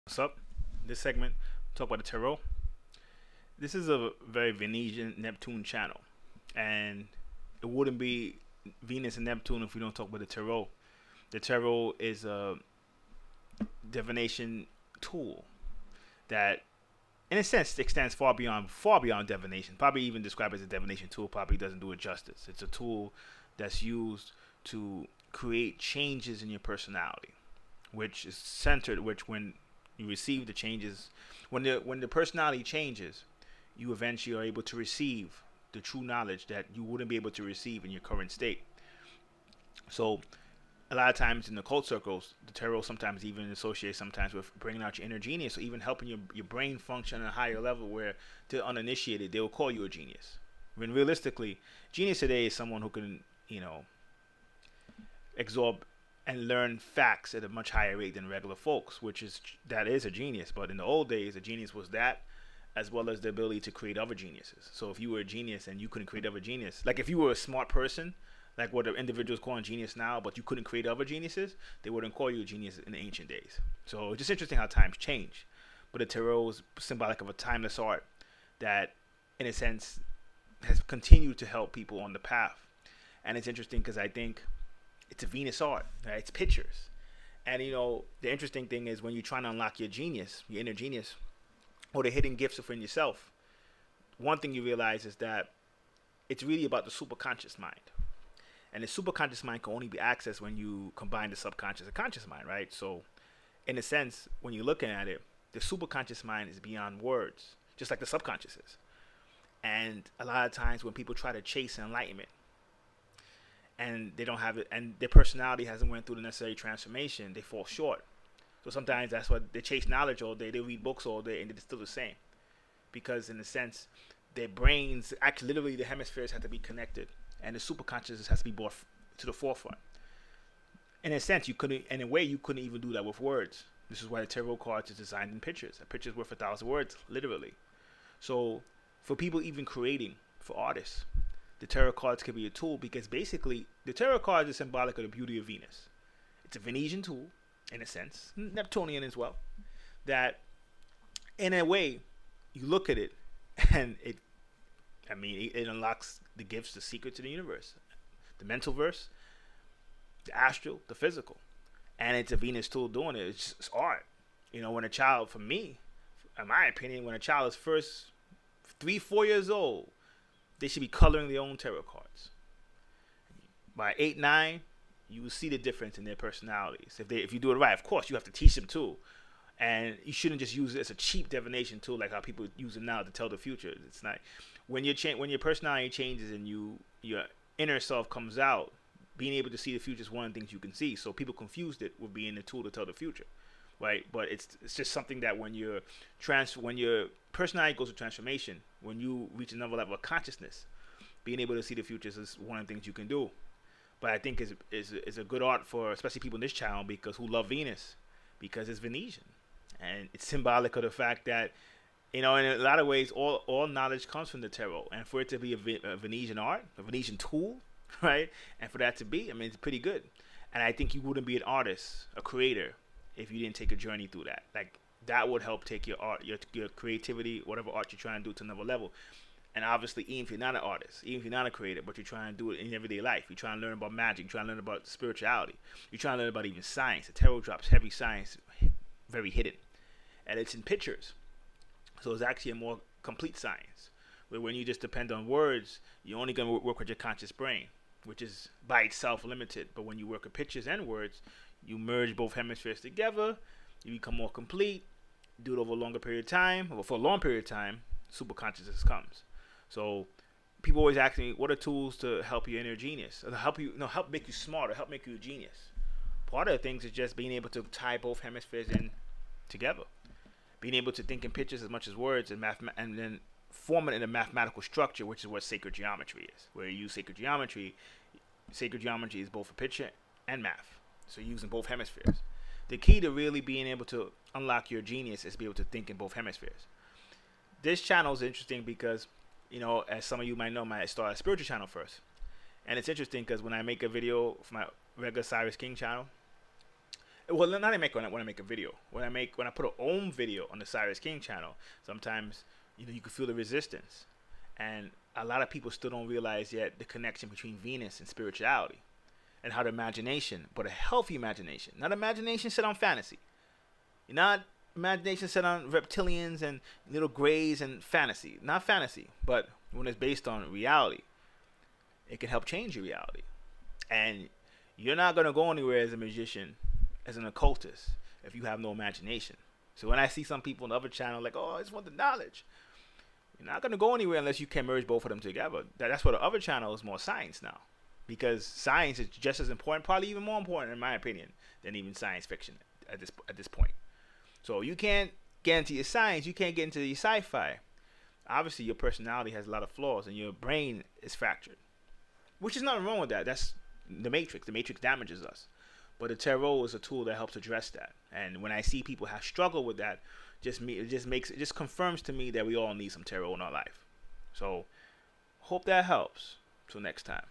What's up? This segment talk about the tarot. This is a very Venetian Neptune channel, and it wouldn't be Venus and Neptune if we don't talk about the tarot. The tarot is a divination tool that, in a sense, extends far beyond divination. Probably even described as a divination tool. Probably doesn't do it justice. It's a tool that's used to create changes in your personality, which is centered. Which when you receive the changes, when the personality changes, you eventually are able to receive the true knowledge that you wouldn't be able to receive in your current state. So a lot of times in the cult circles, the tarot sometimes even associates sometimes with bringing out your inner genius, or even helping your brain function at a higher level where to uninitiated they will call you a genius. When realistically, genius today is someone who can, absorb and learn facts at a much higher rate than regular folks, which is that is a genius. But in the old days, a genius was that, as well as the ability to create other geniuses. So if you were a genius and you couldn't create other genius, like if you were a smart person, like what the individuals call a genius now, but you couldn't create other geniuses, they wouldn't call you a genius in the ancient days. So it's just interesting how times change. But the tarot is symbolic of a timeless art that, in a sense, has continued to help people on the path. And it's interesting because I think it's a Venus art, right? It's pictures. And the interesting thing is when you're trying to unlock your genius, your inner genius, or the hidden gifts within yourself, one thing you realize is that it's really about the superconscious mind. And the superconscious mind can only be accessed when you combine the subconscious and conscious mind, right? So, in a sense, when you're looking at it, the superconscious mind is beyond words, just like the subconscious is. And a lot of times when people try to chase enlightenment, and they don't have it, and their personality hasn't went through the necessary transformation, they fall short. So sometimes that's why they chase knowledge all day, they read books all day, and it's still the same. Because in a sense, their brains, actually literally the hemispheres have to be connected, and the superconscious has to be brought to the forefront. In a sense, in a way, you couldn't even do that with words. This is why the tarot cards is designed in pictures. A picture is worth 1,000 words, literally. So for people even creating, for artists, the tarot cards can be a tool because basically the tarot cards is symbolic of the beauty of Venus. It's a Venetian tool, in a sense, Neptunian as well, that in a way you look at it and it unlocks the gifts, the secrets of the universe, the mental verse, the astral, the physical. And it's a Venus tool doing it. It's art. When a child, for me, in my opinion, when a child is first 3, 4 years old, they should be coloring their own tarot cards. By 8, 9, you will see the difference in their personalities. If you do it right, of course, you have to teach them too. And you shouldn't just use it as a cheap divination tool like how people use it now to tell the future. It's not when your personality changes and your inner self comes out. Being able to see the future is one of the things you can see. So people confused it with being a tool to tell the future, right? But it's just something that when your personality goes through transformation, when you reach another level of consciousness, being able to see the futures is one of the things you can do. But I think is a good art for especially people in this channel because who love Venus, because it's Venetian, and it's symbolic of the fact that in a lot of ways all knowledge comes from the tarot, and for it to be a Venetian art, a Venetian tool, right, and for that to be, it's pretty good. And I think you wouldn't be an artist, a creator, if you didn't take a journey through that. Like that would help take your art, your creativity, whatever art you're trying to do to another level. And obviously, even if you're not an artist, even if you're not a creator, but you're trying to do it in everyday life, you're trying to learn about magic, you're trying to learn about spirituality, you're trying to learn about even science. The tarot drops heavy science, very hidden, and it's in pictures. So it's actually a more complete science. Where when you just depend on words, you're only going to work with your conscious brain, which is by itself limited. But when you work with pictures and words, you merge both hemispheres together, you become more complete, do it over a longer period of time, or for a long period of time, super consciousness comes. So people always ask me, what are tools to help your inner genius? Or help make you smarter, help make you a genius. Part of the things is just being able to tie both hemispheres in together. Being able to think in pictures as much as words and then form it in a mathematical structure, which is what sacred geometry is. Where you use sacred geometry is both a picture and math. So you're using both hemispheres. The key to really being able to unlock your genius is to be able to think in both hemispheres. This channel is interesting because, as some of you might know, I started a spiritual channel first. And it's interesting because when I make a video for my regular Cyrus King channel, Well, not I make when I make a video. When I put a own video on the Cyrus King channel, sometimes you can feel the resistance, and a lot of people still don't realize yet the connection between Venus and spirituality, and how the imagination, but a healthy imagination, not imagination set on fantasy, not imagination set on reptilians and little grays and fantasy, not fantasy, but when it's based on reality, it can help change your reality, and you're not gonna go anywhere as a magician, as an occultist, if you have no imagination. So when I see some people on the other channel like, oh, I just want the knowledge, you're not gonna go anywhere unless you can merge both of them together. That's why the other channel is more science now, because science is just as important, probably even more important in my opinion, than even science fiction at this point. So you can't get into your science, you can't get into your sci-fi. Obviously, your personality has a lot of flaws, and your brain is fractured, which is nothing wrong with that. That's the Matrix. The Matrix damages us, but the tarot is a tool that helps address that. And when I see people have struggled with that, it just confirms to me that we all need some tarot in our life. So, hope that helps. Till next time.